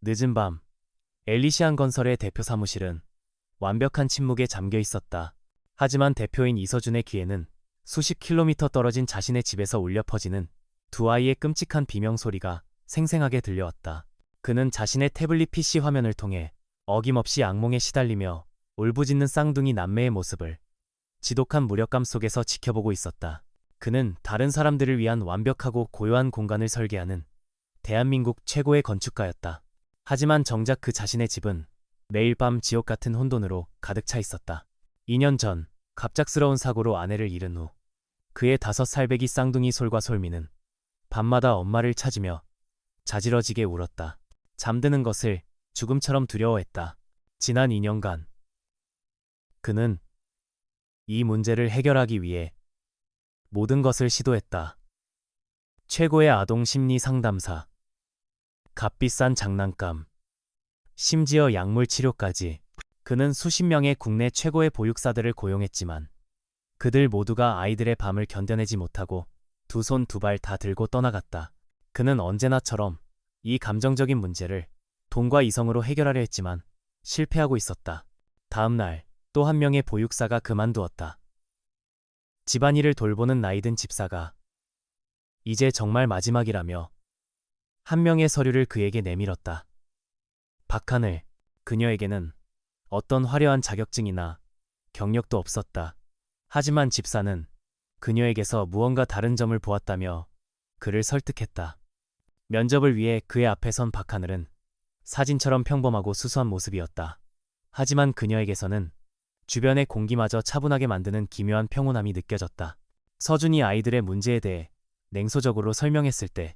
늦은 밤, 엘리시안 건설의 대표 사무실은 완벽한 침묵에 잠겨 있었다. 하지만 대표인 이서준의 귀에는 수십 킬로미터 떨어진 자신의 집에서 울려 퍼지는 두 아이의 끔찍한 비명소리가 생생하게 들려왔다. 그는 자신의 태블릿 PC 화면을 통해 어김없이 악몽에 시달리며 울부짖는 쌍둥이 남매의 모습을 지독한 무력감 속에서 지켜보고 있었다. 그는 다른 사람들을 위한 완벽하고 고요한 공간을 설계하는 대한민국 최고의 건축가였다. 하지만 정작 그 자신의 집은 매일 밤 지옥 같은 혼돈으로 가득 차 있었다. 2년 전 갑작스러운 사고로 아내를 잃은 후 그의 5살배기 쌍둥이 솔과 솔미는 밤마다 엄마를 찾으며 자지러지게 울었다. 잠드는 것을 죽음처럼 두려워했다. 지난 2년간 그는 이 문제를 해결하기 위해 모든 것을 시도했다. 최고의 아동 심리 상담사, 값비싼 장난감, 심지어 약물 치료까지. 그는 수십 명의 국내 최고의 보육사들을 고용했지만 그들 모두가 아이들의 밤을 견뎌내지 못하고 두 손 두 발 다 들고 떠나갔다. 그는 언제나처럼 이 감정적인 문제를 돈과 이성으로 해결하려 했지만 실패하고 있었다. 다음 날 또 한 명의 보육사가 그만두었다. 집안일을 돌보는 나이든 집사가 이제 정말 마지막이라며 한 명의 서류를 그에게 내밀었다. 박하늘, 그녀에게는 어떤 화려한 자격증이나 경력도 없었다. 하지만 집사는 그녀에게서 무언가 다른 점을 보았다며 그를 설득했다. 면접을 위해 그의 앞에 선 박하늘은 사진처럼 평범하고 수수한 모습이었다. 하지만 그녀에게서는 주변의 공기마저 차분하게 만드는 기묘한 평온함이 느껴졌다. 서준이 아이들의 문제에 대해 냉소적으로 설명했을 때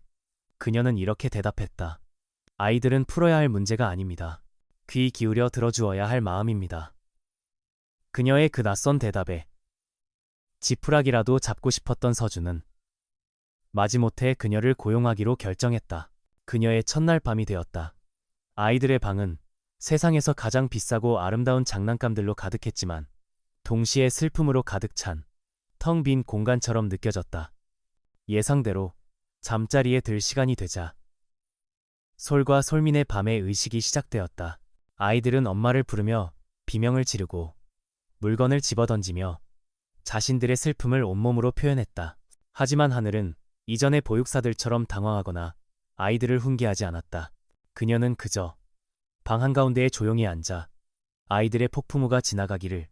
그녀는 이렇게 대답했다. 아이들은 풀어야 할 문제가 아닙니다. 귀 기울여 들어주어야 할 마음입니다. 그녀의 그 낯선 대답에 지푸라기라도 잡고 싶었던 서준은 마지못해 그녀를 고용하기로 결정했다. 그녀의 첫날 밤이 되었다. 아이들의 방은 세상에서 가장 비싸고 아름다운 장난감들로 가득했지만 동시에 슬픔으로 가득 찬 텅 빈 공간처럼 느껴졌다. 예상대로 잠자리에 들 시간이 되자 솔과 솔민의 밤의 의식이 시작되었다. 아이들은 엄마를 부르며 비명을 지르고 물건을 집어던지며 자신들의 슬픔을 온몸으로 표현했다. 하지만 하늘은 이전의 보육사들처럼 당황하거나 아이들을 훈계하지 않았다. 그녀는 그저 방 한가운데에 조용히 앉아 아이들의 폭풍우가 지나가기를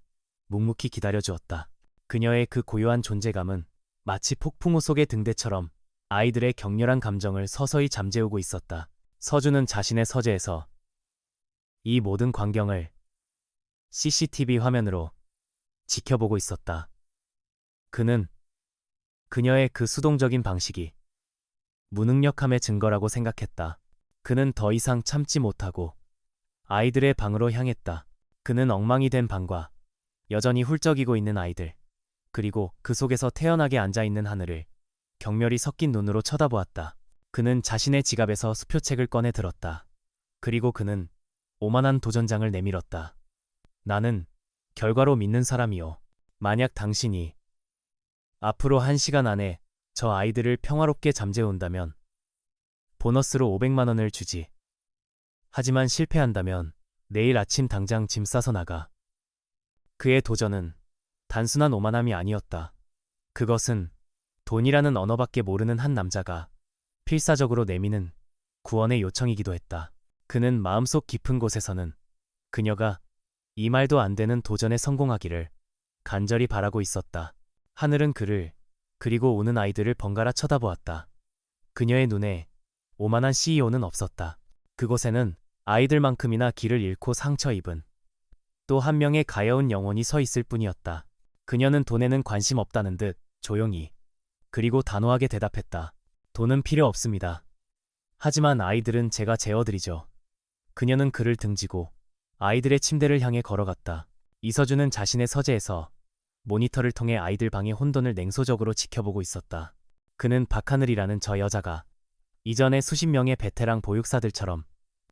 묵묵히 기다려주었다. 그녀의 그 고요한 존재감은 마치 폭풍우 속의 등대처럼 아이들의 격렬한 감정을 서서히 잠재우고 있었다. 서준은 자신의 서재에서 이 모든 광경을 CCTV 화면으로 지켜보고 있었다. 그는 그녀의 그 수동적인 방식이 무능력함의 증거라고 생각했다. 그는 더 이상 참지 못하고 아이들의 방으로 향했다. 그는 엉망이 된 방과 여전히 훌쩍이고 있는 아이들, 그리고 그 속에서 태연하게 앉아있는 하늘을 경멸이 섞인 눈으로 쳐다보았다. 그는 자신의 지갑에서 수표책을 꺼내 들었다. 그리고 그는 오만한 도전장을 내밀었다. 나는 결과로 믿는 사람이요. 만약 당신이 앞으로 1시간 안에 저 아이들을 평화롭게 잠재운다면 보너스로 500만 원을 주지. 하지만 실패한다면 내일 아침 당장 짐 싸서 나가. 그의 도전은 단순한 오만함이 아니었다. 그것은 돈이라는 언어밖에 모르는 한 남자가 필사적으로 내미는 구원의 요청이기도 했다. 그는 마음속 깊은 곳에서는 그녀가 이 말도 안 되는 도전에 성공하기를 간절히 바라고 있었다. 하늘은 그를 그리고 우는 아이들을 번갈아 쳐다보았다. 그녀의 눈에 오만한 CEO는 없었다. 그곳에는 아이들만큼이나 길을 잃고 상처 입은 또 한 명의 가여운 영혼이 서 있을 뿐이었다. 그녀는 돈에는 관심 없다는 듯 조용히 그리고 단호하게 대답했다. 돈은 필요 없습니다. 하지만 아이들은 제가 재워드리죠. 그녀는 그를 등지고 아이들의 침대를 향해 걸어갔다. 이서준은 자신의 서재에서 모니터를 통해 아이들 방의 혼돈을 냉소적으로 지켜보고 있었다. 그는 박하늘이라는 저 여자가 이전의 수십 명의 베테랑 보육사들처럼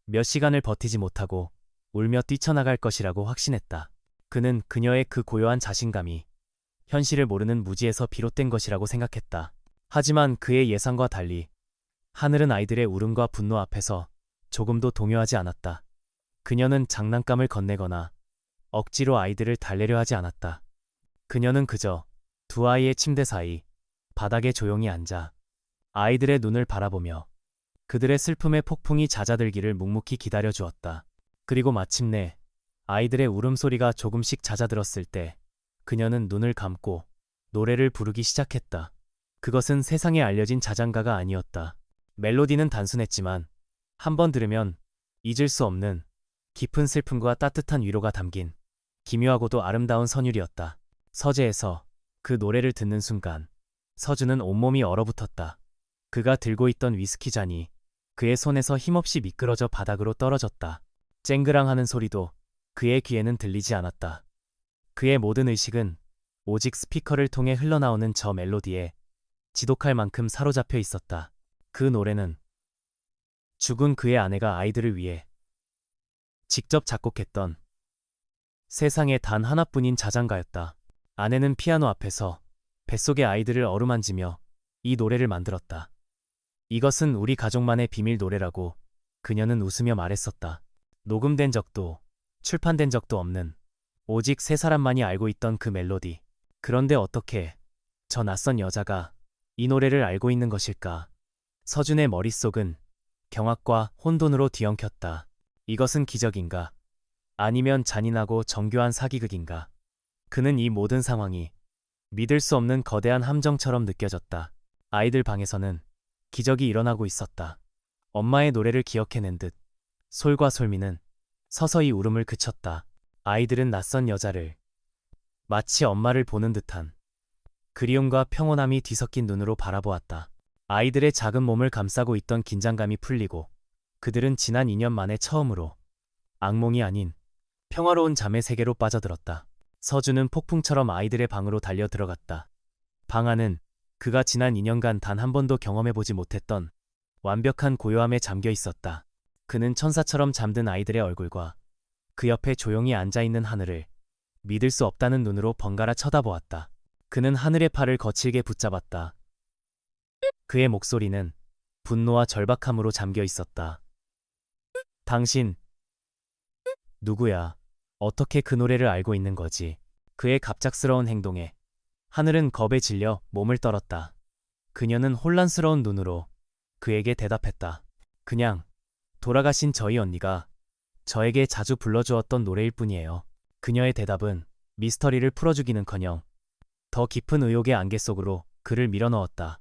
몇 시간을 버티지 못하고 울며 뛰쳐나갈 것이라고 확신했다. 그는 그녀의 그 고요한 자신감이 현실을 모르는 무지에서 비롯된 것이라고 생각했다. 하지만 그의 예상과 달리 하늘은 아이들의 울음과 분노 앞에서 조금도 동요하지 않았다. 그녀는 장난감을 건네거나 억지로 아이들을 달래려 하지 않았다. 그녀는 그저 두 아이의 침대 사이 바닥에 조용히 앉아 아이들의 눈을 바라보며 그들의 슬픔의 폭풍이 잦아들기를 묵묵히 기다려 주었다. 그리고 마침내 아이들의 울음소리가 조금씩 잦아들었을 때 그녀는 눈을 감고 노래를 부르기 시작했다. 그것은 세상에 알려진 자장가가 아니었다. 멜로디는 단순했지만 한 번 들으면 잊을 수 없는 깊은 슬픔과 따뜻한 위로가 담긴 기묘하고도 아름다운 선율이었다. 서재에서 그 노래를 듣는 순간 서준은 온몸이 얼어붙었다. 그가 들고 있던 위스키 잔이 그의 손에서 힘없이 미끄러져 바닥으로 떨어졌다. 쨍그랑하는 소리도 그의 귀에는 들리지 않았다. 그의 모든 의식은 오직 스피커를 통해 흘러나오는 저 멜로디에 지독할 만큼 사로잡혀 있었다. 그 노래는 죽은 그의 아내가 아이들을 위해 직접 작곡했던 세상에 단 하나뿐인 자장가였다. 아내는 피아노 앞에서 뱃속의 아이들을 어루만지며 이 노래를 만들었다. 이것은 우리 가족만의 비밀 노래라고 그녀는 웃으며 말했었다. 녹음된 적도 출판된 적도 없는 오직 세 사람만이 알고 있던 그 멜로디. 그런데 어떻게 저 낯선 여자가 이 노래를 알고 있는 것일까? 서준의 머릿속은 경악과 혼돈으로 뒤엉켰다. 이것은 기적인가? 아니면 잔인하고 정교한 사기극인가? 그는 이 모든 상황이 믿을 수 없는 거대한 함정처럼 느껴졌다. 아이들 방에서는 기적이 일어나고 있었다. 엄마의 노래를 기억해낸 듯 솔과 솔미는 서서히 울음을 그쳤다. 아이들은 낯선 여자를 마치 엄마를 보는 듯한 그리움과 평온함이 뒤섞인 눈으로 바라보았다. 아이들의 작은 몸을 감싸고 있던 긴장감이 풀리고 그들은 지난 2년 만에 처음으로 악몽이 아닌 평화로운 잠의 세계로 빠져들었다. 서준은 폭풍처럼 아이들의 방으로 달려 들어갔다. 방 안은 그가 지난 2년간 단 한 번도 경험해보지 못했던 완벽한 고요함에 잠겨 있었다. 그는 천사처럼 잠든 아이들의 얼굴과 그 옆에 조용히 앉아있는 하늘을 믿을 수 없다는 눈으로 번갈아 쳐다보았다. 그는 하늘의 팔을 거칠게 붙잡았다. 그의 목소리는 분노와 절박함으로 잠겨 있었다. 당신, 누구야? 어떻게 그 노래를 알고 있는 거지? 그의 갑작스러운 행동에 하늘은 겁에 질려 몸을 떨었다. 그녀는 혼란스러운 눈으로 그에게 대답했다. 그냥 돌아가신 저희 언니가 저에게 자주 불러주었던 노래일 뿐이에요. 그녀의 대답은 미스터리를 풀어주기는커녕 더 깊은 의혹의 안개 속으로 그를 밀어넣었다.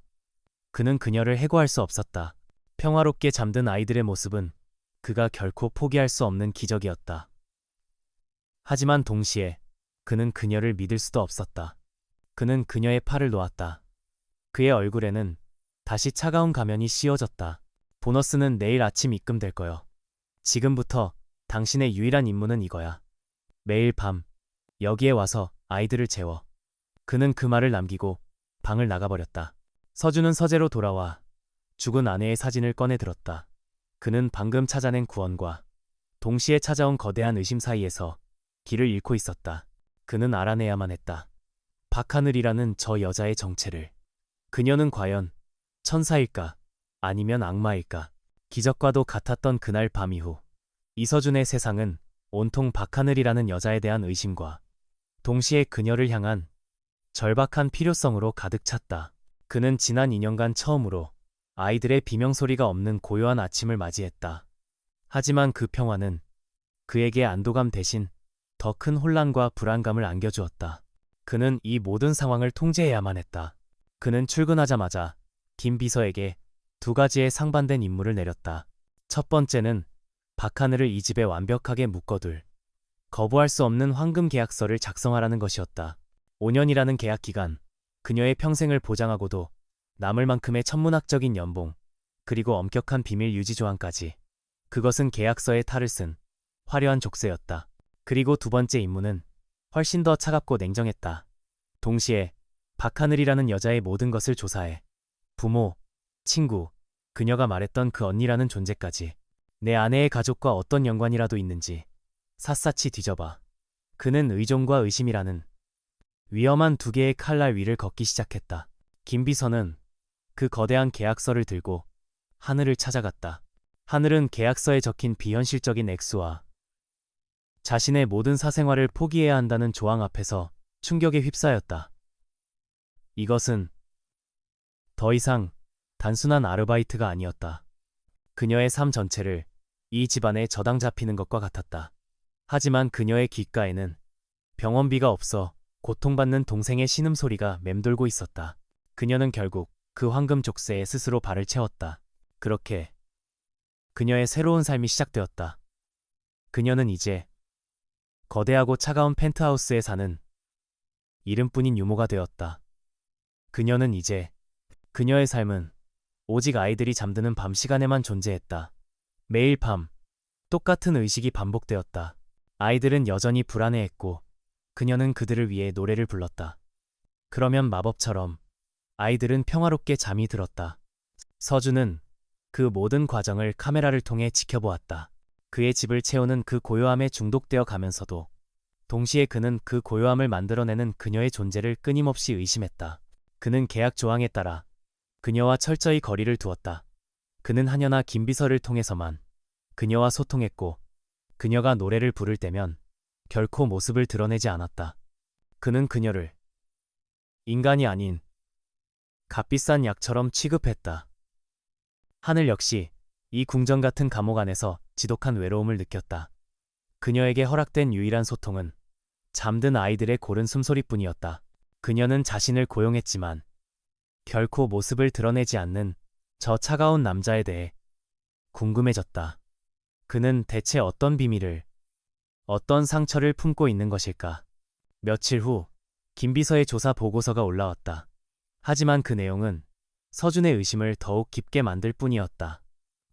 그는 그녀를 해고할 수 없었다. 평화롭게 잠든 아이들의 모습은 그가 결코 포기할 수 없는 기적이었다. 하지만 동시에 그는 그녀를 믿을 수도 없었다. 그는 그녀의 팔을 놓았다. 그의 얼굴에는 다시 차가운 가면이 씌워졌다. 보너스는 내일 아침 입금될 거요. 지금부터 당신의 유일한 임무는 이거야. 매일 밤 여기에 와서 아이들을 재워. 그는 그 말을 남기고 방을 나가버렸다. 서준은 서재로 돌아와 죽은 아내의 사진을 꺼내 들었다. 그는 방금 찾아낸 구원과 동시에 찾아온 거대한 의심 사이에서 길을 잃고 있었다. 그는 알아내야만 했다. 박하늘이라는 저 여자의 정체를. 그녀는 과연 천사일까? 아니면 악마일까? 기적과도 같았던 그날 밤 이후 이서준의 세상은 온통 박하늘이라는 여자에 대한 의심과 동시에 그녀를 향한 절박한 필요성으로 가득 찼다. 그는 지난 2년간 처음으로 아이들의 비명소리가 없는 고요한 아침을 맞이했다. 하지만 그 평화는 그에게 안도감 대신 더 큰 혼란과 불안감을 안겨주었다. 그는 이 모든 상황을 통제해야만 했다. 그는 출근하자마자 김 비서에게 두 가지의 상반된 임무를 내렸다. 첫 번째는 박하늘을 이 집에 완벽하게 묶어둘 거부할 수 없는 황금 계약서를 작성하라는 것이었다. 5년이라는 계약 기간, 그녀의 평생을 보장하고도 남을 만큼의 천문학적인 연봉, 그리고 엄격한 비밀 유지 조항까지. 그것은 계약서에 탈을 쓴 화려한 족쇄였다. 그리고 두 번째 임무는 훨씬 더 차갑고 냉정했다. 동시에 박하늘이라는 여자의 모든 것을 조사해. 부모, 친구, 그녀가 말했던 그 언니라는 존재까지. 내 아내의 가족과 어떤 연관이라도 있는지 샅샅이 뒤져봐. 그는 의존과 의심이라는 위험한 두 개의 칼날 위를 걷기 시작했다. 김 비서는 그 거대한 계약서를 들고 하늘을 찾아갔다. 하늘은 계약서에 적힌 비현실적인 액수와 자신의 모든 사생활을 포기해야 한다는 조항 앞에서 충격에 휩싸였다. 이것은 더 이상 단순한 아르바이트가 아니었다. 그녀의 삶 전체를 이 집안에 저당 잡히는 것과 같았다. 하지만 그녀의 귓가에는 병원비가 없어 고통받는 동생의 신음소리가 맴돌고 있었다. 그녀는 결국 그 황금 족쇄에 스스로 발을 채웠다. 그렇게 그녀의 새로운 삶이 시작되었다. 그녀는 이제 거대하고 차가운 펜트하우스에 사는 이름뿐인 유모가 되었다. 그녀는 이제 그녀의 삶은 오직 아이들이 잠드는 밤 시간에만 존재했다. 매일 밤 똑같은 의식이 반복되었다. 아이들은 여전히 불안해했고 그녀는 그들을 위해 노래를 불렀다. 그러면 마법처럼 아이들은 평화롭게 잠이 들었다. 서준은 그 모든 과정을 카메라를 통해 지켜보았다. 그의 집을 채우는 그 고요함에 중독되어 가면서도 동시에 그는 그 고요함을 만들어내는 그녀의 존재를 끊임없이 의심했다. 그는 계약 조항에 따라 그녀와 철저히 거리를 두었다. 그는 하녀나 김비서를 통해서만 그녀와 소통했고 그녀가 노래를 부를 때면 결코 모습을 드러내지 않았다. 그는 그녀를 인간이 아닌 값비싼 약처럼 취급했다. 하늘 역시 이 궁전 같은 감옥 안에서 지독한 외로움을 느꼈다. 그녀에게 허락된 유일한 소통은 잠든 아이들의 고른 숨소리뿐이었다. 그녀는 자신을 고용했지만 결코 모습을 드러내지 않는 저 차가운 남자에 대해 궁금해졌다. 그는 대체 어떤 비밀을, 어떤 상처를 품고 있는 것일까? 며칠 후 김비서의 조사 보고서가 올라왔다. 하지만 그 내용은 서준의 의심을 더욱 깊게 만들 뿐이었다.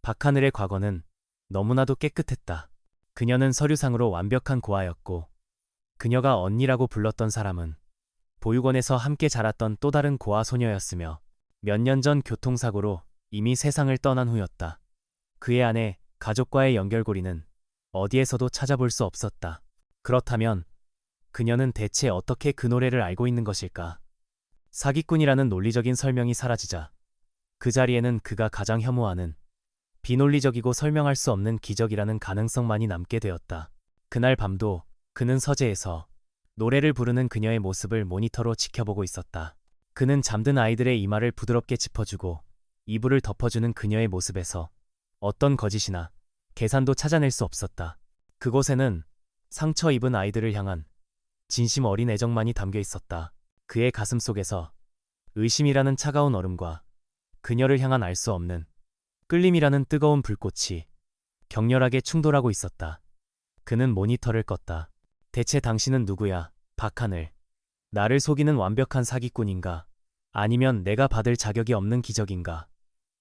박하늘의 과거는 너무나도 깨끗했다. 그녀는 서류상으로 완벽한 고아였고 그녀가 언니라고 불렀던 사람은 보육원에서 함께 자랐던 또 다른 고아 소녀였으며 몇 년 전 교통사고로 이미 세상을 떠난 후였다. 그의 아내, 가족과의 연결고리는 어디에서도 찾아볼 수 없었다. 그렇다면 그녀는 대체 어떻게 그 노래를 알고 있는 것일까? 사기꾼이라는 논리적인 설명이 사라지자 그 자리에는 그가 가장 혐오하는 비논리적이고 설명할 수 없는 기적이라는 가능성만이 남게 되었다. 그날 밤도 그는 서재에서 노래를 부르는 그녀의 모습을 모니터로 지켜보고 있었다. 그는 잠든 아이들의 이마를 부드럽게 짚어주고 이불을 덮어주는 그녀의 모습에서 어떤 거짓이나 계산도 찾아낼 수 없었다. 그곳에는 상처 입은 아이들을 향한 진심 어린 애정만이 담겨 있었다. 그의 가슴 속에서 의심이라는 차가운 얼음과 그녀를 향한 알 수 없는 끌림이라는 뜨거운 불꽃이 격렬하게 충돌하고 있었다. 그는 모니터를 껐다. 대체 당신은 누구야, 박하늘? 나를 속이는 완벽한 사기꾼인가? 아니면 내가 받을 자격이 없는 기적인가?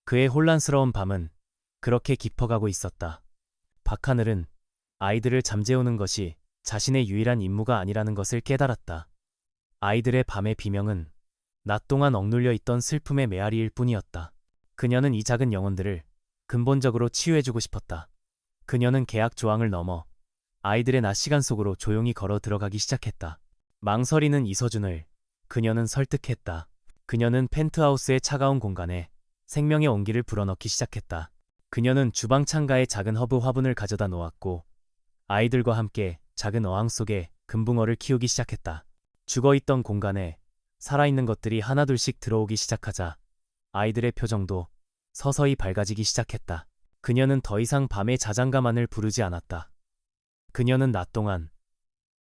그의 혼란스러운 밤은 그렇게 깊어가고 있었다. 박하늘은 아이들을 잠재우는 것이 자신의 유일한 임무가 아니라는 것을 깨달았다. 아이들의 밤의 비명은 낮 동안 억눌려 있던 슬픔의 메아리일 뿐이었다. 그녀는 이 작은 영혼들을 근본적으로 치유해주고 싶었다. 그녀는 계약 조항을 넘어 아이들의 낮 시간 속으로 조용히 걸어 들어가기 시작했다. 망설이는 이서준을 그녀는 설득했다. 그녀는 펜트하우스의 차가운 공간에 생명의 온기를 불어넣기 시작했다. 그녀는 주방 창가에 작은 허브 화분을 가져다 놓았고 아이들과 함께 작은 어항 속에 금붕어를 키우기 시작했다. 죽어있던 공간에 살아있는 것들이 하나둘씩 들어오기 시작하자 아이들의 표정도 서서히 밝아지기 시작했다. 그녀는 더 이상 밤에 자장가만을 부르지 않았다. 그녀는 낮 동안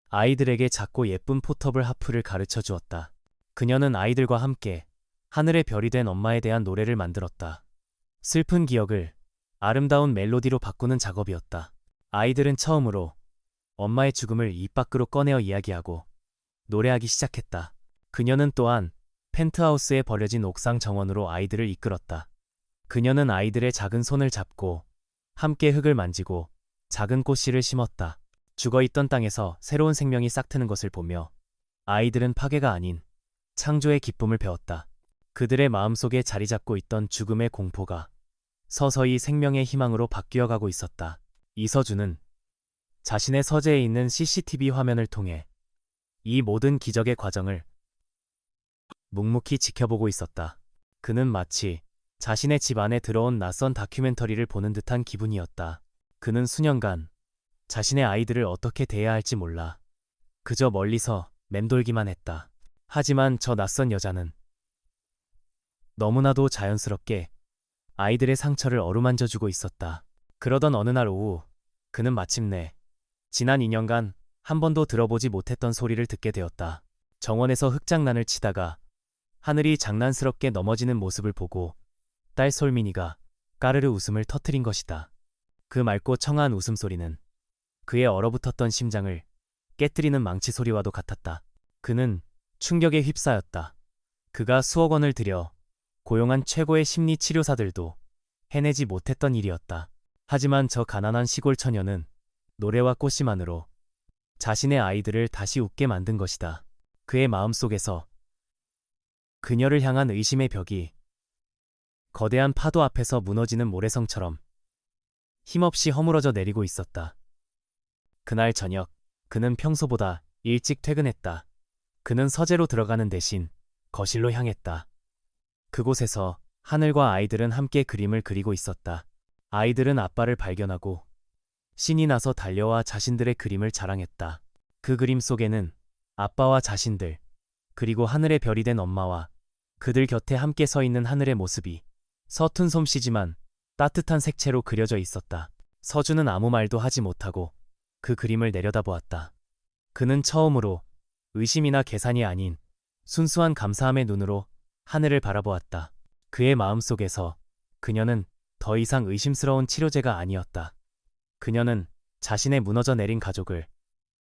아이들에게 작고 예쁜 포터블 하프를 가르쳐 주었다. 그녀는 아이들과 함께 하늘의 별이 된 엄마에 대한 노래를 만들었다. 슬픈 기억을 아름다운 멜로디로 바꾸는 작업이었다. 아이들은 처음으로 엄마의 죽음을 입 밖으로 꺼내어 이야기하고 노래하기 시작했다. 그녀는 또한 펜트하우스에 버려진 옥상 정원으로 아이들을 이끌었다. 그녀는 아이들의 작은 손을 잡고 함께 흙을 만지고 작은 꽃씨를 심었다. 죽어있던 땅에서 새로운 생명이 싹트는 것을 보며 아이들은 파괴가 아닌 창조의 기쁨을 배웠다. 그들의 마음속에 자리 잡고 있던 죽음의 공포가 서서히 생명의 희망으로 바뀌어가고 있었다. 이서준은 자신의 서재에 있는 CCTV 화면을 통해 이 모든 기적의 과정을 묵묵히 지켜보고 있었다. 그는 마치 자신의 집 안에 들어온 낯선 다큐멘터리를 보는 듯한 기분이었다. 그는 수년간 자신의 아이들을 어떻게 대해야 할지 몰라 그저 멀리서 맴돌기만 했다. 하지만 저 낯선 여자는 너무나도 자연스럽게 아이들의 상처를 어루만져주고 있었다. 그러던 어느 날 오후 그는 마침내 지난 2년간 한 번도 들어보지 못했던 소리를 듣게 되었다. 정원에서 흙장난을 치다가 하늘이 장난스럽게 넘어지는 모습을 보고 딸 솔민이가 까르르 웃음을 터뜨린 것이다. 그 맑고 청아한 웃음소리는 그의 얼어붙었던 심장을 깨뜨리는 망치 소리와도 같았다. 그는 충격에 휩싸였다. 그가 수억 원을 들여 고용한 최고의 심리 치료사들도 해내지 못했던 일이었다. 하지만 저 가난한 시골 처녀는 노래와 꽃씨만으로 자신의 아이들을 다시 웃게 만든 것이다. 그의 마음속에서 그녀를 향한 의심의 벽이 거대한 파도 앞에서 무너지는 모래성처럼 힘없이 허물어져 내리고 있었다. 그날 저녁 그는 평소보다 일찍 퇴근했다. 그는 서재로 들어가는 대신 거실로 향했다. 그곳에서 하늘과 아이들은 함께 그림을 그리고 있었다. 아이들은 아빠를 발견하고 신이 나서 달려와 자신들의 그림을 자랑했다. 그 그림 속에는 아빠와 자신들, 그리고 하늘의 별이 된 엄마와 그들 곁에 함께 서 있는 하늘의 모습이 서툰 솜씨지만 따뜻한 색채로 그려져 있었다. 서준은 아무 말도 하지 못하고 그 그림을 내려다보았다. 그는 처음으로 의심이나 계산이 아닌 순수한 감사함의 눈으로 하늘을 바라보았다. 그의 마음속에서 그녀는 더 이상 의심스러운 치료제가 아니었다. 그녀는 자신의 무너져 내린 가족을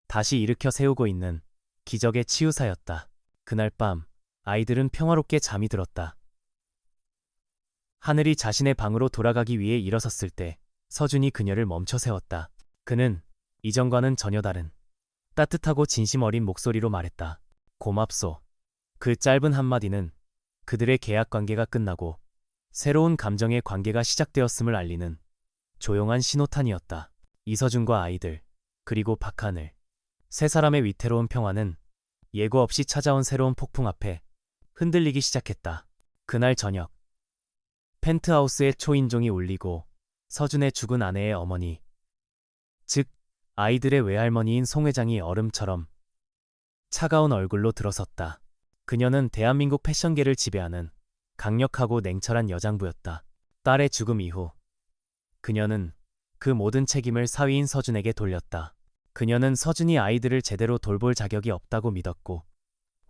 다시 일으켜 세우고 있는 기적의 치유사였다. 그날 밤 아이들은 평화롭게 잠이 들었다. 하늘이 자신의 방으로 돌아가기 위해 일어섰을 때 서준이 그녀를 멈춰 세웠다. 그는 이전과는 전혀 다른 따뜻하고 진심 어린 목소리로 말했다. 고맙소. 그 짧은 한마디는 그들의 계약 관계가 끝나고 새로운 감정의 관계가 시작되었음을 알리는 조용한 신호탄이었다. 이서준과 아이들, 그리고 박하늘. 세 사람의 위태로운 평화는 예고 없이 찾아온 새로운 폭풍 앞에 흔들리기 시작했다. 그날 저녁, 펜트하우스의 초인종이 울리고 서준의 죽은 아내의 어머니, 즉 아이들의 외할머니인 송 회장이 얼음처럼 차가운 얼굴로 들어섰다. 그녀는 대한민국 패션계를 지배하는 강력하고 냉철한 여장부였다. 딸의 죽음 이후 그녀는 그 모든 책임을 사위인 서준에게 돌렸다. 그녀는 서준이 아이들을 제대로 돌볼 자격이 없다고 믿었고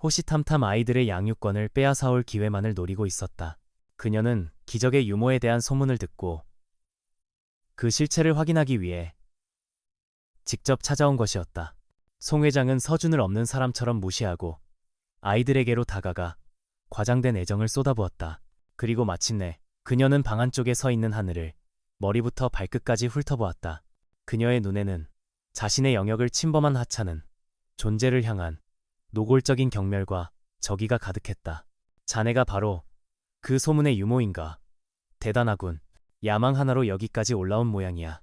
호시탐탐 아이들의 양육권을 빼앗아올 기회만을 노리고 있었다. 그녀는 기적의 유모에 대한 소문을 듣고 그 실체를 확인하기 위해 직접 찾아온 것이었다. 송 회장은 서준을 없는 사람처럼 무시하고 아이들에게로 다가가 과장된 애정을 쏟아부었다. 그리고 마침내 그녀는 방 안쪽에 서 있는 하늘을 머리부터 발끝까지 훑어보았다. 그녀의 눈에는 자신의 영역을 침범한 하찮은 존재를 향한 노골적인 경멸과 적의가 가득했다. 자네가 바로 그 소문의 유모인가? 대단하군. 야망 하나로 여기까지 올라온 모양이야.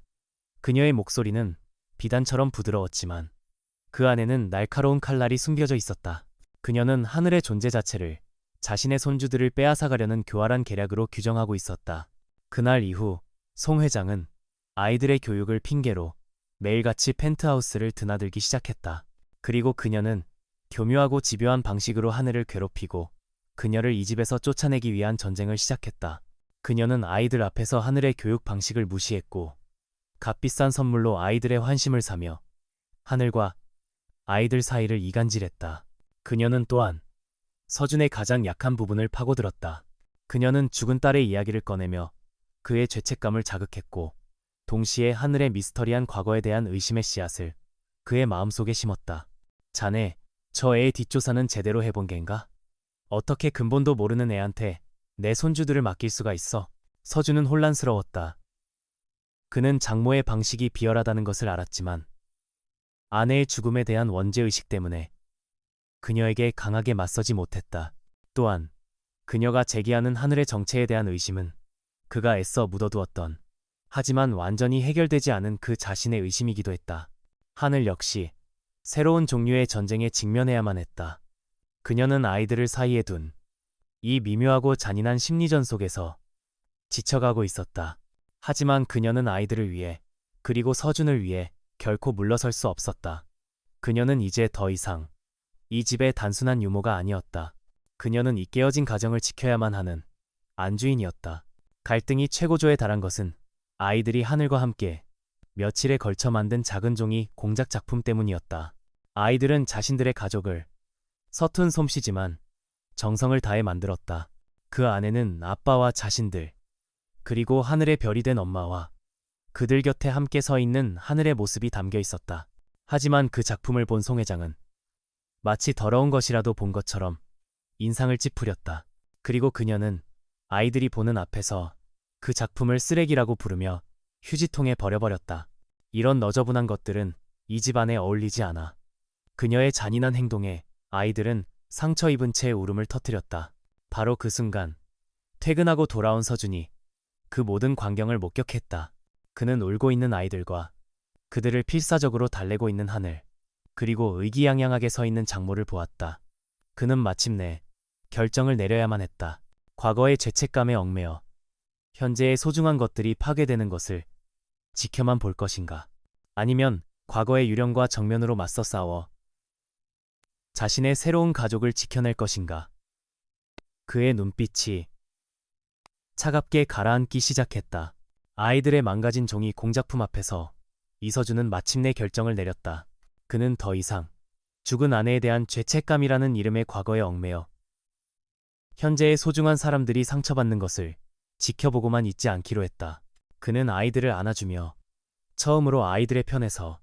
그녀의 목소리는 비단처럼 부드러웠지만 그 안에는 날카로운 칼날이 숨겨져 있었다. 그녀는 하늘의 존재 자체를 자신의 손주들을 빼앗아가려는 교활한 계략으로 규정하고 있었다. 그날 이후 송 회장은 아이들의 교육을 핑계로 매일같이 펜트하우스를 드나들기 시작했다. 그리고 그녀는 교묘하고 집요한 방식으로 하늘을 괴롭히고 그녀를 이 집에서 쫓아내기 위한 전쟁을 시작했다. 그녀는 아이들 앞에서 하늘의 교육 방식을 무시했고 값비싼 선물로 아이들의 환심을 사며 하늘과 아이들 사이를 이간질했다. 그녀는 또한 서준의 가장 약한 부분을 파고들었다. 그녀는 죽은 딸의 이야기를 꺼내며 그의 죄책감을 자극했고 동시에 하늘의 미스터리한 과거에 대한 의심의 씨앗을 그의 마음속에 심었다. 자네, 저 애의 뒷조사는 제대로 해본 겐가? 어떻게 근본도 모르는 애한테 내 손주들을 맡길 수가 있어? 서준은 혼란스러웠다. 그는 장모의 방식이 비열하다는 것을 알았지만 아내의 죽음에 대한 원죄의식 때문에 그녀에게 강하게 맞서지 못했다. 또한 그녀가 제기하는 하늘의 정체에 대한 의심은 그가 애써 묻어두었던 하지만 완전히 해결되지 않은 그 자신의 의심이기도 했다. 하늘 역시 새로운 종류의 전쟁에 직면해야만 했다. 그녀는 아이들을 사이에 둔 이 미묘하고 잔인한 심리전 속에서 지쳐가고 있었다. 하지만 그녀는 아이들을 위해, 그리고 서준을 위해 결코 물러설 수 없었다. 그녀는 이제 더 이상 이 집의 단순한 유모가 아니었다. 그녀는 이 깨어진 가정을 지켜야만 하는 안주인이었다. 갈등이 최고조에 달한 것은 아이들이 하늘과 함께 며칠에 걸쳐 만든 작은 종이 공작 작품 때문이었다. 아이들은 자신들의 가족을 서툰 솜씨지만 정성을 다해 만들었다. 그 안에는 아빠와 자신들, 그리고 하늘의 별이 된 엄마와 그들 곁에 함께 서 있는 하늘의 모습이 담겨 있었다. 하지만 그 작품을 본 송 회장은 마치 더러운 것이라도 본 것처럼 인상을 찌푸렸다. 그리고 그녀는 아이들이 보는 앞에서 그 작품을 쓰레기라고 부르며 휴지통에 버려버렸다. 이런 너저분한 것들은 이 집 안에 어울리지 않아. 그녀의 잔인한 행동에 아이들은 상처 입은 채 울음을 터뜨렸다. 바로 그 순간 퇴근하고 돌아온 서준이 그 모든 광경을 목격했다. 그는 울고 있는 아이들과 그들을 필사적으로 달래고 있는 하늘, 그리고 의기양양하게 서 있는 장모를 보았다. 그는 마침내 결정을 내려야만 했다. 과거의 죄책감에 얽매여 현재의 소중한 것들이 파괴되는 것을 지켜만 볼 것인가? 아니면 과거의 유령과 정면으로 맞서 싸워 자신의 새로운 가족을 지켜낼 것인가? 그의 눈빛이 차갑게 가라앉기 시작했다. 아이들의 망가진 종이 공작품 앞에서 이서준은 마침내 결정을 내렸다. 그는 더 이상 죽은 아내에 대한 죄책감이라는 이름의 과거에 얽매여 현재의 소중한 사람들이 상처받는 것을 지켜보고만 있지 않기로 했다. 그는 아이들을 안아주며 처음으로 아이들의 편에서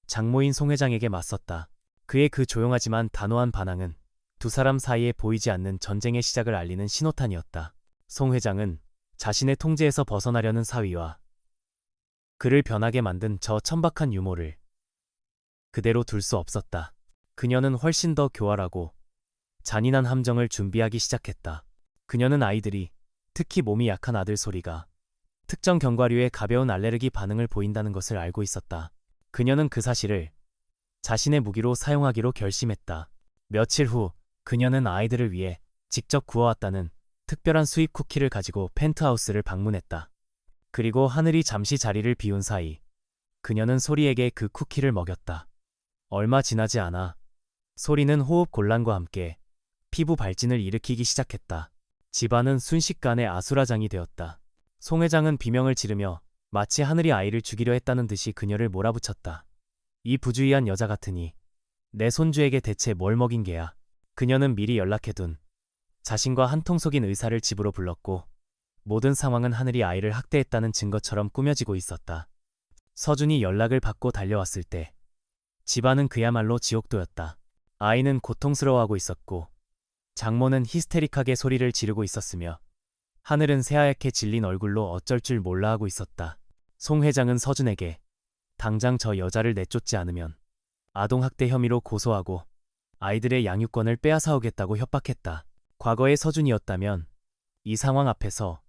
장모인 송 회장에게 맞섰다. 그의 그 조용하지만 단호한 반항은 두 사람 사이에 보이지 않는 전쟁의 시작을 알리는 신호탄이었다. 송 회장은 자신의 통제에서 벗어나려는 사위와 그를 변하게 만든 저 천박한 유모를 그대로 둘 수 없었다. 그녀는 훨씬 더 교활하고 잔인한 함정을 준비하기 시작했다. 그녀는 아이들이, 특히 몸이 약한 아들 소리가 특정 견과류에 가벼운 알레르기 반응을 보인다는 것을 알고 있었다. 그녀는 그 사실을 자신의 무기로 사용하기로 결심했다. 며칠 후 그녀는 아이들을 위해 직접 구워왔다는 특별한 수입 쿠키를 가지고 펜트하우스를 방문했다. 그리고 하늘이 잠시 자리를 비운 사이 그녀는 소리에게 그 쿠키를 먹였다. 얼마 지나지 않아 소리는 호흡 곤란과 함께 피부 발진을 일으키기 시작했다. 집안은 순식간에 아수라장이 되었다. 송 회장은 비명을 지르며 마치 하늘이 아이를 죽이려 했다는 듯이 그녀를 몰아붙였다. 이 부주의한 여자 같으니 내 손주에게 대체 뭘 먹인 게야. 그녀는 미리 연락해둔 자신과 한통 속인 의사를 집으로 불렀고 모든 상황은 하늘이 아이를 학대했다는 증거처럼 꾸며지고 있었다. 서준이 연락을 받고 달려왔을 때 집안은 그야말로 지옥도였다. 아이는 고통스러워하고 있었고 장모는 히스테릭하게 소리를 지르고 있었으며 하늘은 새하얗게 질린 얼굴로 어쩔 줄 몰라 하고 있었다. 송 회장은 서준에게 당장 저 여자를 내쫓지 않으면 아동학대 혐의로 고소하고 아이들의 양육권을 빼앗아오겠다고 협박했다. 과거의 서준이었다면 이 상황 앞에서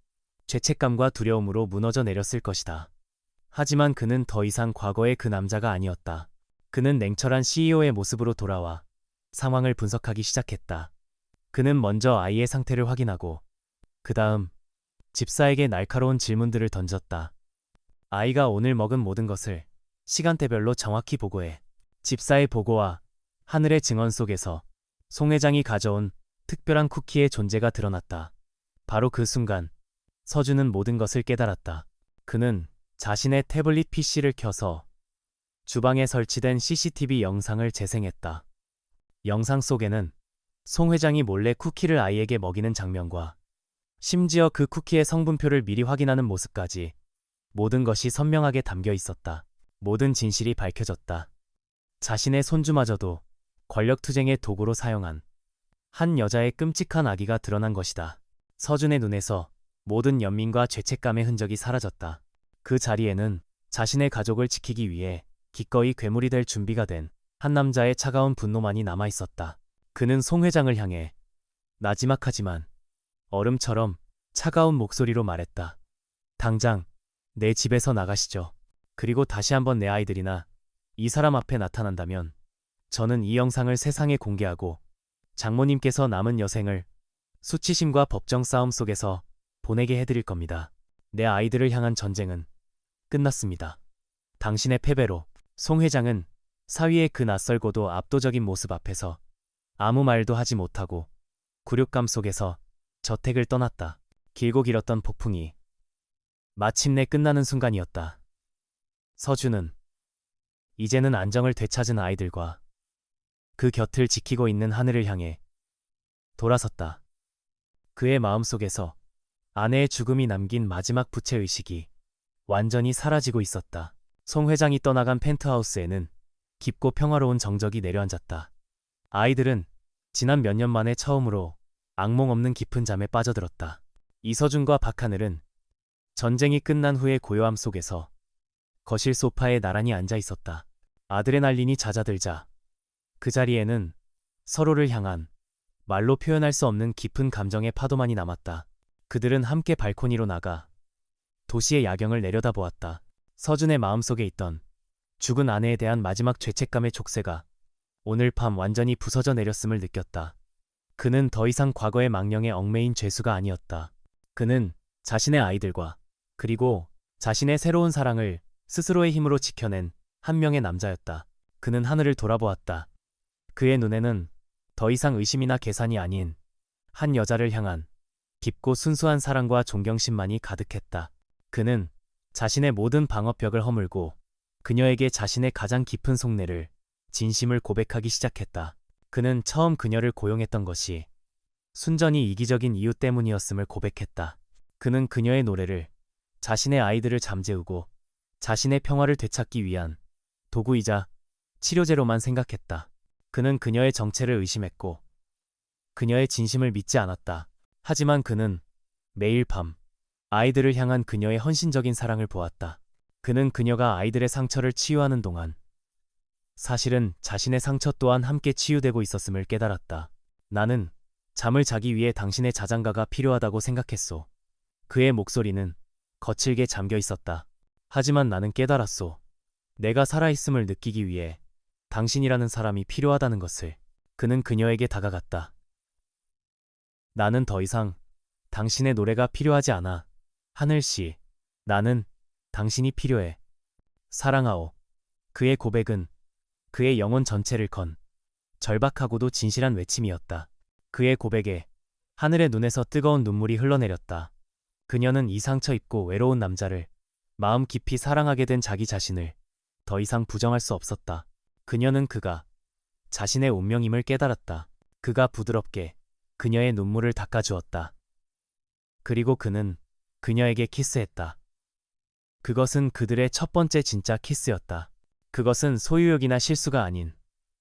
죄책감과 두려움으로 무너져 내렸을 것이다. 하지만 그는 더 이상 과거의 그 남자가 아니었다. 그는 냉철한 CEO의 모습으로 돌아와 상황을 분석하기 시작했다. 그는 먼저 아이의 상태를 확인하고 그 다음 집사에게 날카로운 질문들을 던졌다. 아이가 오늘 먹은 모든 것을 시간대별로 정확히 보고해. 집사의 보고와 하늘의 증언 속에서 송 회장이 가져온 특별한 쿠키의 존재가 드러났다. 바로 그 순간 서준은 모든 것을 깨달았다. 그는 자신의 태블릿 PC를 켜서 주방에 설치된 CCTV 영상을 재생했다. 영상 속에는 송 회장이 몰래 쿠키를 아이에게 먹이는 장면과 심지어 그 쿠키의 성분표를 미리 확인하는 모습까지 모든 것이 선명하게 담겨 있었다. 모든 진실이 밝혀졌다. 자신의 손주마저도 권력투쟁의 도구로 사용한 한 여자의 끔찍한 악의가 드러난 것이다. 서준의 눈에서 모든 연민과 죄책감의 흔적이 사라졌다. 그 자리에는 자신의 가족을 지키기 위해 기꺼이 괴물이 될 준비가 된 한 남자의 차가운 분노만이 남아있었다. 그는 송 회장을 향해 나지막하지만 얼음처럼 차가운 목소리로 말했다. 당장 내 집에서 나가시죠. 그리고 다시 한번 내 아이들이나 이 사람 앞에 나타난다면 저는 이 영상을 세상에 공개하고 장모님께서 남은 여생을 수치심과 법정 싸움 속에서 보내게 해드릴 겁니다. 내 아이들을 향한 전쟁은 끝났습니다. 당신의 패배로. 송 회장은 사위의 그 낯설고도 압도적인 모습 앞에서 아무 말도 하지 못하고 굴욕감 속에서 저택을 떠났다. 길고 길었던 폭풍이 마침내 끝나는 순간이었다. 서준은 이제는 안정을 되찾은 아이들과 그 곁을 지키고 있는 하늘을 향해 돌아섰다. 그의 마음속에서 아내의 죽음이 남긴 마지막 부채의식이 완전히 사라지고 있었다. 송 회장이 떠나간 펜트하우스에는 깊고 평화로운 정적이 내려앉았다. 아이들은 지난 몇 년 만에 처음으로 악몽 없는 깊은 잠에 빠져들었다. 이서준과 박하늘은 전쟁이 끝난 후의 고요함 속에서 거실 소파에 나란히 앉아 있었다. 아드레날린이 잦아들자 그 자리에는 서로를 향한 말로 표현할 수 없는 깊은 감정의 파도만이 남았다. 그들은 함께 발코니로 나가 도시의 야경을 내려다보았다. 서준의 마음속에 있던 죽은 아내에 대한 마지막 죄책감의 족쇄가 오늘 밤 완전히 부서져 내렸음을 느꼈다. 그는 더 이상 과거의 망령에 얽매인 죄수가 아니었다. 그는 자신의 아이들과 그리고 자신의 새로운 사랑을 스스로의 힘으로 지켜낸 한 명의 남자였다. 그는 하늘을 돌아보았다. 그의 눈에는 더 이상 의심이나 계산이 아닌 한 여자를 향한 깊고 순수한 사랑과 존경심만이 가득했다. 그는 자신의 모든 방어벽을 허물고 그녀에게 자신의 가장 깊은 속내를 진심을 고백하기 시작했다. 그는 처음 그녀를 고용했던 것이 순전히 이기적인 이유 때문이었음을 고백했다. 그는 그녀의 노래를 자신의 아이들을 잠재우고 자신의 평화를 되찾기 위한 도구이자 치료제로만 생각했다. 그는 그녀의 정체를 의심했고 그녀의 진심을 믿지 않았다. 하지만 그는 매일 밤 아이들을 향한 그녀의 헌신적인 사랑을 보았다. 그는 그녀가 아이들의 상처를 치유하는 동안 사실은 자신의 상처 또한 함께 치유되고 있었음을 깨달았다. 나는 잠을 자기 위해 당신의 자장가가 필요하다고 생각했소. 그의 목소리는 거칠게 잠겨 있었다. 하지만 나는 깨달았소. 내가 살아있음을 느끼기 위해 당신이라는 사람이 필요하다는 것을. 그는 그녀에게 다가갔다. 나는 더 이상 당신의 노래가 필요하지 않아. 하늘씨, 나는 당신이 필요해. 사랑하오. 그의 고백은 그의 영혼 전체를 건 절박하고도 진실한 외침이었다. 그의 고백에 하늘의 눈에서 뜨거운 눈물이 흘러내렸다. 그녀는 이 상처 입고 외로운 남자를 마음 깊이 사랑하게 된 자기 자신을 더 이상 부정할 수 없었다. 그녀는 그가 자신의 운명임을 깨달았다. 그가 부드럽게 그녀의 눈물을 닦아주었다. 그리고 그는 그녀에게 키스했다. 그것은 그들의 첫 번째 진짜 키스였다. 그것은 소유욕이나 실수가 아닌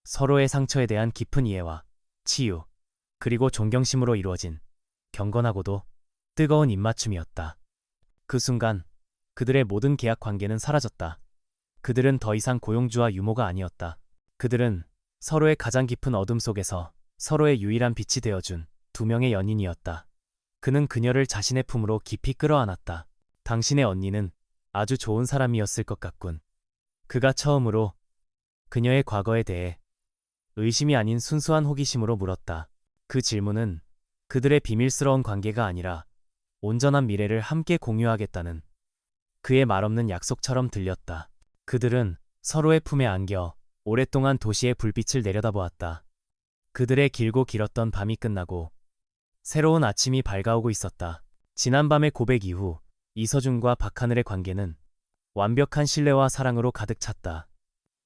서로의 상처에 대한 깊은 이해와 치유, 그리고 존경심으로 이루어진 경건하고도 뜨거운 입맞춤이었다. 그 순간 그들의 모든 계약 관계는 사라졌다. 그들은 더 이상 고용주와 유모가 아니었다. 그들은 서로의 가장 깊은 어둠 속에서 서로의 유일한 빛이 되어준 두 명의 연인이었다. 그는 그녀를 자신의 품으로 깊이 끌어안았다. 당신의 언니는 아주 좋은 사람이었을 것 같군. 그가 처음으로 그녀의 과거에 대해 의심이 아닌 순수한 호기심으로 물었다. 그 질문은 그들의 비밀스러운 관계가 아니라 온전한 미래를 함께 공유하겠다는 그의 말없는 약속처럼 들렸다. 그들은 서로의 품에 안겨 오랫동안 도시의 불빛을 내려다보았다. 그들의 길고 길었던 밤이 끝나고 새로운 아침이 밝아오고 있었다. 지난밤의 고백 이후 이서준과 박하늘의 관계는 완벽한 신뢰와 사랑으로 가득 찼다.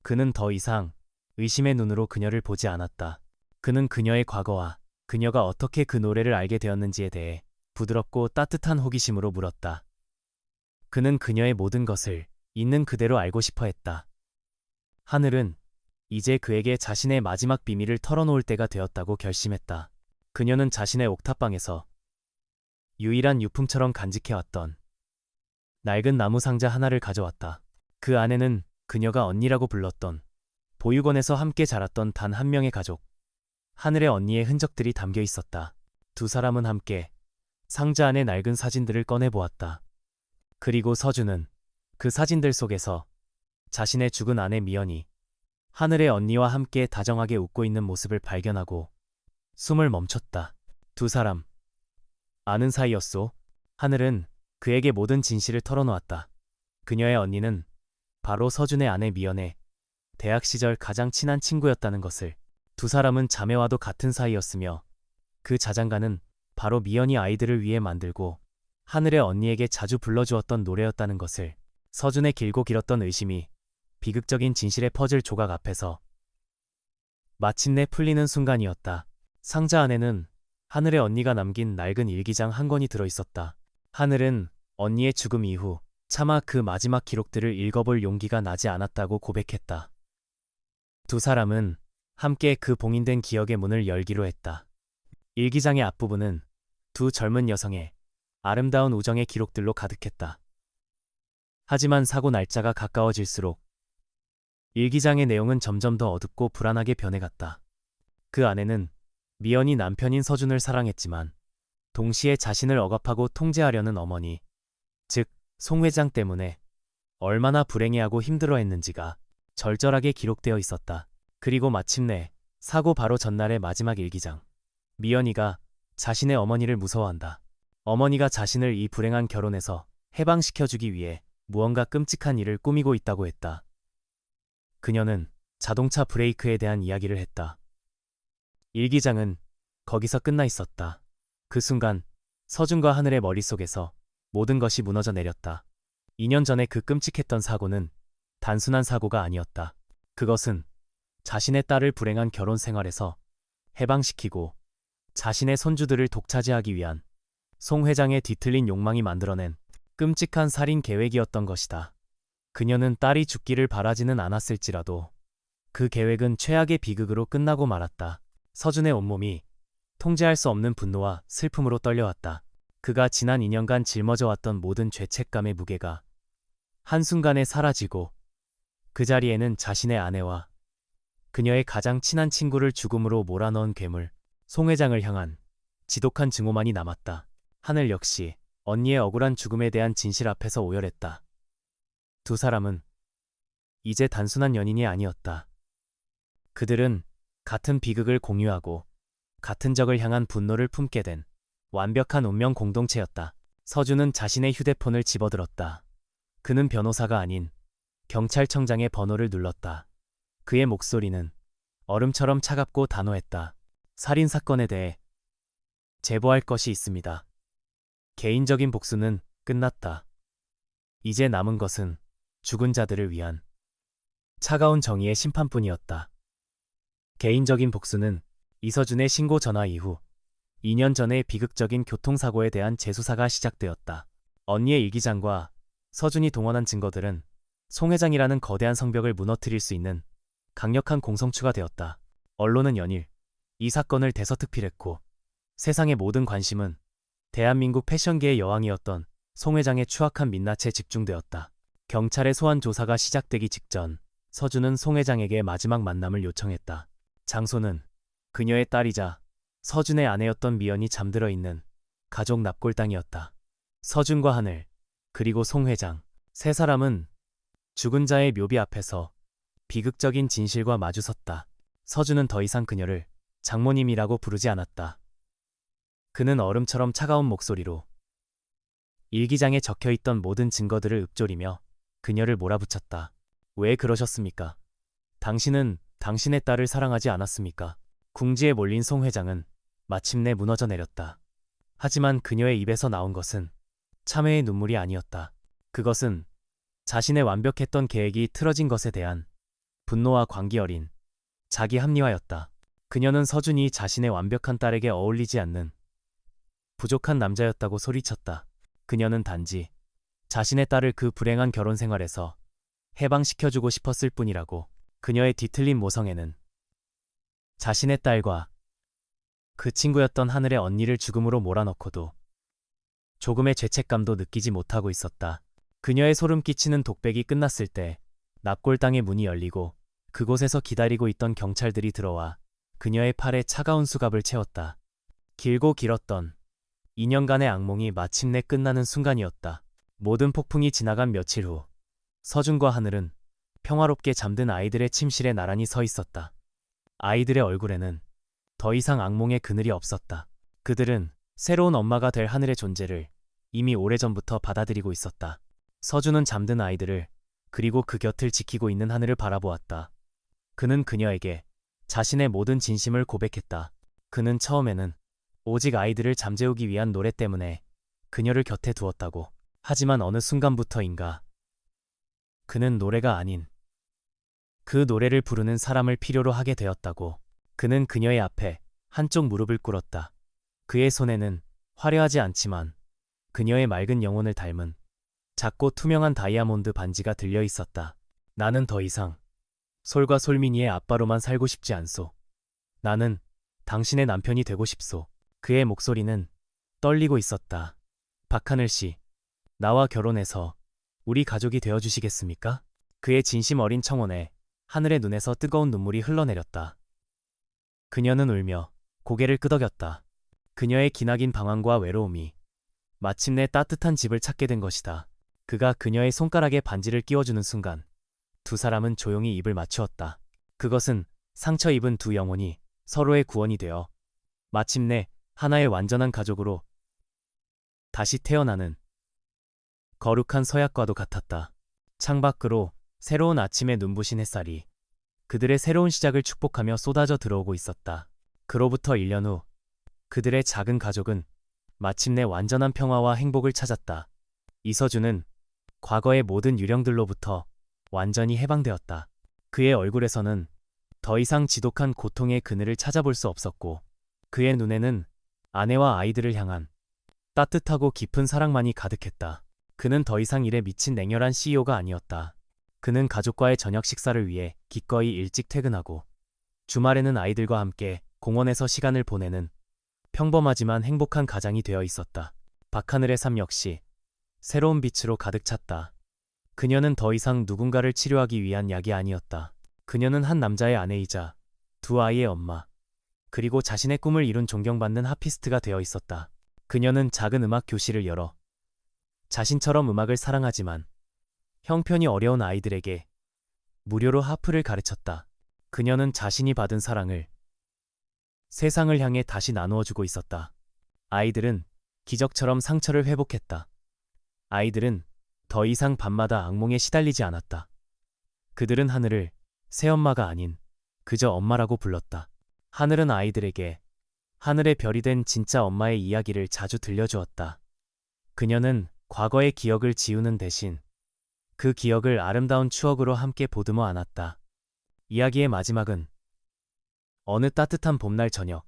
그는 더 이상 의심의 눈으로 그녀를 보지 않았다. 그는 그녀의 과거와 그녀가 어떻게 그 노래를 알게 되었는지에 대해 부드럽고 따뜻한 호기심으로 물었다. 그는 그녀의 모든 것을 있는 그대로 알고 싶어 했다. 하늘은 이제 그에게 자신의 마지막 비밀을 털어놓을 때가 되었다고 결심했다. 그녀는 자신의 옥탑방에서 유일한 유품처럼 간직해왔던 낡은 나무 상자 하나를 가져왔다. 그 안에는 그녀가 언니라고 불렀던 보육원에서 함께 자랐던 단 한 명의 가족, 하늘의 언니의 흔적들이 담겨 있었다. 두 사람은 함께 상자 안의 낡은 사진들을 꺼내보았다. 그리고 서준은 그 사진들 속에서 자신의 죽은 아내 미연이 하늘의 언니와 함께 다정하게 웃고 있는 모습을 발견하고 숨을 멈췄다. 두 사람 아는 사이였소? 하늘은 그에게 모든 진실을 털어놓았다. 그녀의 언니는 바로 서준의 아내 미연의 대학 시절 가장 친한 친구였다는 것을. 두 사람은 자매와도 같은 사이였으며 그 자장가는 바로 미연이 아이들을 위해 만들고 하늘의 언니에게 자주 불러주었던 노래였다는 것을. 서준의 길고 길었던 의심이 비극적인 진실의 퍼즐 조각 앞에서 마침내 풀리는 순간이었다. 상자 안에는 하늘의 언니가 남긴 낡은 일기장 한 권이 들어있었다. 하늘은 언니의 죽음 이후 차마 그 마지막 기록들을 읽어볼 용기가 나지 않았다고 고백했다. 두 사람은 함께 그 봉인된 기억의 문을 열기로 했다. 일기장의 앞부분은 두 젊은 여성의 아름다운 우정의 기록들로 가득했다. 하지만 사고 날짜가 가까워질수록 일기장의 내용은 점점 더 어둡고 불안하게 변해갔다. 그 안에는 미연이 남편인 서준을 사랑했지만 동시에 자신을 억압하고 통제하려는 어머니, 즉 송 회장 때문에 얼마나 불행해하고 힘들어했는지가 절절하게 기록되어 있었다. 그리고 마침내 사고 바로 전날의 마지막 일기장. 미연이가 자신의 어머니를 무서워한다. 어머니가 자신을 이 불행한 결혼에서 해방시켜주기 위해 무언가 끔찍한 일을 꾸미고 있다고 했다. 그녀는 자동차 브레이크에 대한 이야기를 했다. 일기장은 거기서 끝나 있었다. 그 순간 서준과 하늘의 머릿속에서 모든 것이 무너져 내렸다. 2년 전에 그 끔찍했던 사고는 단순한 사고가 아니었다. 그것은 자신의 딸을 불행한 결혼 생활에서 해방시키고 자신의 손주들을 독차지하기 위한 송 회장의 뒤틀린 욕망이 만들어낸 끔찍한 살인 계획이었던 것이다. 그녀는 딸이 죽기를 바라지는 않았을지라도 그 계획은 최악의 비극으로 끝나고 말았다. 서준의 온몸이 통제할 수 없는 분노와 슬픔으로 떨려왔다. 그가 지난 2년간 짊어져왔던 모든 죄책감의 무게가 한순간에 사라지고 그 자리에는 자신의 아내와 그녀의 가장 친한 친구를 죽음으로 몰아넣은 괴물, 송 회장을 향한 지독한 증오만이 남았다. 하늘 역시 언니의 억울한 죽음에 대한 진실 앞에서 오열했다. 두 사람은 이제 단순한 연인이 아니었다. 그들은 같은 비극을 공유하고 같은 적을 향한 분노를 품게 된 완벽한 운명 공동체였다. 서준은 자신의 휴대폰을 집어들었다. 그는 변호사가 아닌 경찰청장의 번호를 눌렀다. 그의 목소리는 얼음처럼 차갑고 단호했다. 살인사건에 대해 제보할 것이 있습니다. 개인적인 복수는 끝났다. 이제 남은 것은 죽은 자들을 위한 차가운 정의의 심판뿐이었다. 개인적인 복수는 이서준의 신고 전화 이후 2년 전의 비극적인 교통사고에 대한 재수사가 시작되었다. 언니의 일기장과 서준이 동원한 증거들은 송 회장이라는 거대한 성벽을 무너뜨릴 수 있는 강력한 공성추가 되었다. 언론은 연일 이 사건을 대서특필했고 세상의 모든 관심은 대한민국 패션계의 여왕이었던 송 회장의 추악한 민낯에 집중되었다. 경찰의 소환 조사가 시작되기 직전 서준은 송 회장에게 마지막 만남을 요청했다. 장소는 그녀의 딸이자 서준의 아내였던 미연이 잠들어 있는 가족 납골당이었다. 서준과 하늘, 그리고 송 회장, 세 사람은 죽은 자의 묘비 앞에서 비극적인 진실과 마주섰다. 서준은 더 이상 그녀를 장모님이라고 부르지 않았다. 그는 얼음처럼 차가운 목소리로 일기장에 적혀있던 모든 증거들을 읊조리며 그녀를 몰아붙였다. 왜 그러셨습니까? 당신은 당신의 딸을 사랑하지 않았습니까? 궁지에 몰린 송 회장은 마침내 무너져 내렸다. 하지만 그녀의 입에서 나온 것은 참회의 눈물이 아니었다. 그것은 자신의 완벽했던 계획이 틀어진 것에 대한 분노와 광기 어린 자기 합리화였다. 그녀는 서준이 자신의 완벽한 딸에게 어울리지 않는 부족한 남자였다고 소리쳤다. 그녀는 단지 자신의 딸을 그 불행한 결혼 생활에서 해방시켜주고 싶었을 뿐이라고. 그녀의 뒤틀린 모성애는 자신의 딸과 그 친구였던 하늘의 언니를 죽음으로 몰아넣고도 조금의 죄책감도 느끼지 못하고 있었다. 그녀의 소름 끼치는 독백이 끝났을 때 납골당의 문이 열리고 그곳에서 기다리고 있던 경찰들이 들어와 그녀의 팔에 차가운 수갑을 채웠다. 길고 길었던 2년간의 악몽이 마침내 끝나는 순간이었다. 모든 폭풍이 지나간 며칠 후 서준과 하늘은 평화롭게 잠든 아이들의 침실에 나란히 서 있었다. 아이들의 얼굴에는 더 이상 악몽의 그늘이 없었다. 그들은 새로운 엄마가 될 하늘의 존재를 이미 오래전부터 받아들이고 있었다. 서준은 잠든 아이들을 그리고 그 곁을 지키고 있는 하늘을 바라보았다. 그는 그녀에게 자신의 모든 진심을 고백했다. 그는 처음에는 오직 아이들을 잠재우기 위한 노래 때문에 그녀를 곁에 두었다고. 하지만 어느 순간부터인가 그는 노래가 아닌 그 노래를 부르는 사람을 필요로 하게 되었다고. 그는 그녀의 앞에 한쪽 무릎을 꿇었다. 그의 손에는 화려하지 않지만 그녀의 맑은 영혼을 닮은 작고 투명한 다이아몬드 반지가 들려 있었다. 나는 더 이상 솔과 솔민이의 아빠로만 살고 싶지 않소. 나는 당신의 남편이 되고 싶소. 그의 목소리는 떨리고 있었다. 박하늘 씨, 나와 결혼해서 우리 가족이 되어주시겠습니까? 그의 진심 어린 청혼에 하늘의 눈에서 뜨거운 눈물이 흘러내렸다. 그녀는 울며 고개를 끄덕였다. 그녀의 기나긴 방황과 외로움이 마침내 따뜻한 집을 찾게 된 것이다. 그가 그녀의 손가락에 반지를 끼워주는 순간 두 사람은 조용히 입을 맞추었다. 그것은 상처 입은 두 영혼이 서로의 구원이 되어 마침내 하나의 완전한 가족으로 다시 태어나는 거룩한 서약과도 같았다. 창밖으로 새로운 아침의 눈부신 햇살이 그들의 새로운 시작을 축복하며 쏟아져 들어오고 있었다. 그로부터 1년 후 그들의 작은 가족은 마침내 완전한 평화와 행복을 찾았다. 이서준은 과거의 모든 유령들로부터 완전히 해방되었다. 그의 얼굴에서는 더 이상 지독한 고통의 그늘을 찾아볼 수 없었고 그의 눈에는 아내와 아이들을 향한 따뜻하고 깊은 사랑만이 가득했다. 그는 더 이상 일에 미친 냉혈한 CEO가 아니었다. 그는 가족과의 저녁 식사를 위해 기꺼이 일찍 퇴근하고 주말에는 아이들과 함께 공원에서 시간을 보내는 평범하지만 행복한 가장이 되어 있었다. 박하늘의 삶 역시 새로운 빛으로 가득 찼다. 그녀는 더 이상 누군가를 치료하기 위한 약이 아니었다. 그녀는 한 남자의 아내이자 두 아이의 엄마, 그리고 자신의 꿈을 이룬 존경받는 하피스트가 되어 있었다. 그녀는 작은 음악 교실을 열어 자신처럼 음악을 사랑하지만 형편이 어려운 아이들에게 무료로 하프를 가르쳤다. 그녀는 자신이 받은 사랑을 세상을 향해 다시 나누어주고 있었다. 아이들은 기적처럼 상처를 회복했다. 아이들은 더 이상 밤마다 악몽에 시달리지 않았다. 그들은 하늘을 새엄마가 아닌 그저 엄마라고 불렀다. 하늘은 아이들에게 하늘의 별이 된 진짜 엄마의 이야기를 자주 들려주었다. 그녀는 과거의 기억을 지우는 대신 그 기억을 아름다운 추억으로 함께 보듬어 안았다. 이야기의 마지막은 어느 따뜻한 봄날 저녁,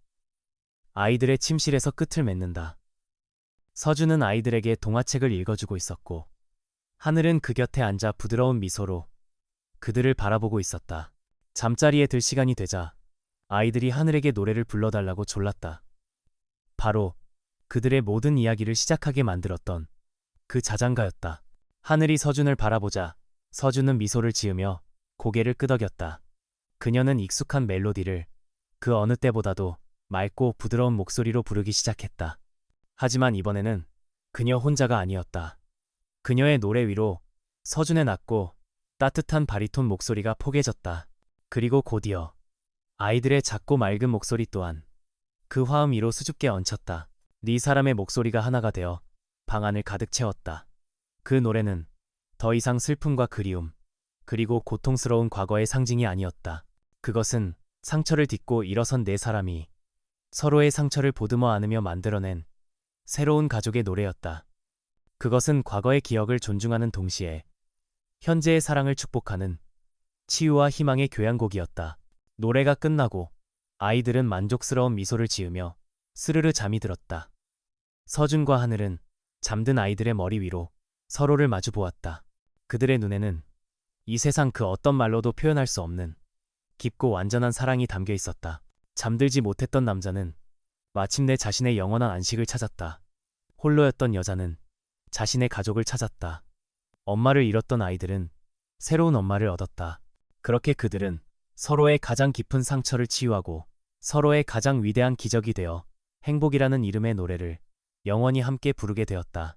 아이들의 침실에서 끝을 맺는다. 서준은 아이들에게 동화책을 읽어주고 있었고 하늘은 그 곁에 앉아 부드러운 미소로 그들을 바라보고 있었다. 잠자리에 들 시간이 되자 아이들이 하늘에게 노래를 불러달라고 졸랐다. 바로 그들의 모든 이야기를 시작하게 만들었던 그 자장가였다. 하늘이 서준을 바라보자 서준은 미소를 지으며 고개를 끄덕였다. 그녀는 익숙한 멜로디를 그 어느 때보다도 맑고 부드러운 목소리로 부르기 시작했다. 하지만 이번에는 그녀 혼자가 아니었다. 그녀의 노래 위로 서준의 낮고 따뜻한 바리톤 목소리가 포개졌다. 그리고 곧이어 아이들의 작고 맑은 목소리 또한 그 화음 위로 수줍게 얹혔다. 네 사람의 목소리가 하나가 되어 방 안을 가득 채웠다. 그 노래는 더 이상 슬픔과 그리움, 그리고 고통스러운 과거의 상징이 아니었다. 그것은 상처를 딛고 일어선 네 사람이 서로의 상처를 보듬어 안으며 만들어낸 새로운 가족의 노래였다. 그것은 과거의 기억을 존중하는 동시에 현재의 사랑을 축복하는 치유와 희망의 교향곡이었다. 노래가 끝나고 아이들은 만족스러운 미소를 지으며 스르르 잠이 들었다. 서준과 하늘은 잠든 아이들의 머리 위로 서로를 마주 보았다. 그들의 눈에는 이 세상 그 어떤 말로도 표현할 수 없는 깊고 완전한 사랑이 담겨 있었다. 잠들지 못했던 남자는 마침내 자신의 영원한 안식을 찾았다. 홀로였던 여자는 자신의 가족을 찾았다. 엄마를 잃었던 아이들은 새로운 엄마를 얻었다. 그렇게 그들은 서로의 가장 깊은 상처를 치유하고 서로의 가장 위대한 기적이 되어 행복이라는 이름의 노래를 영원히 함께 부르게 되었다.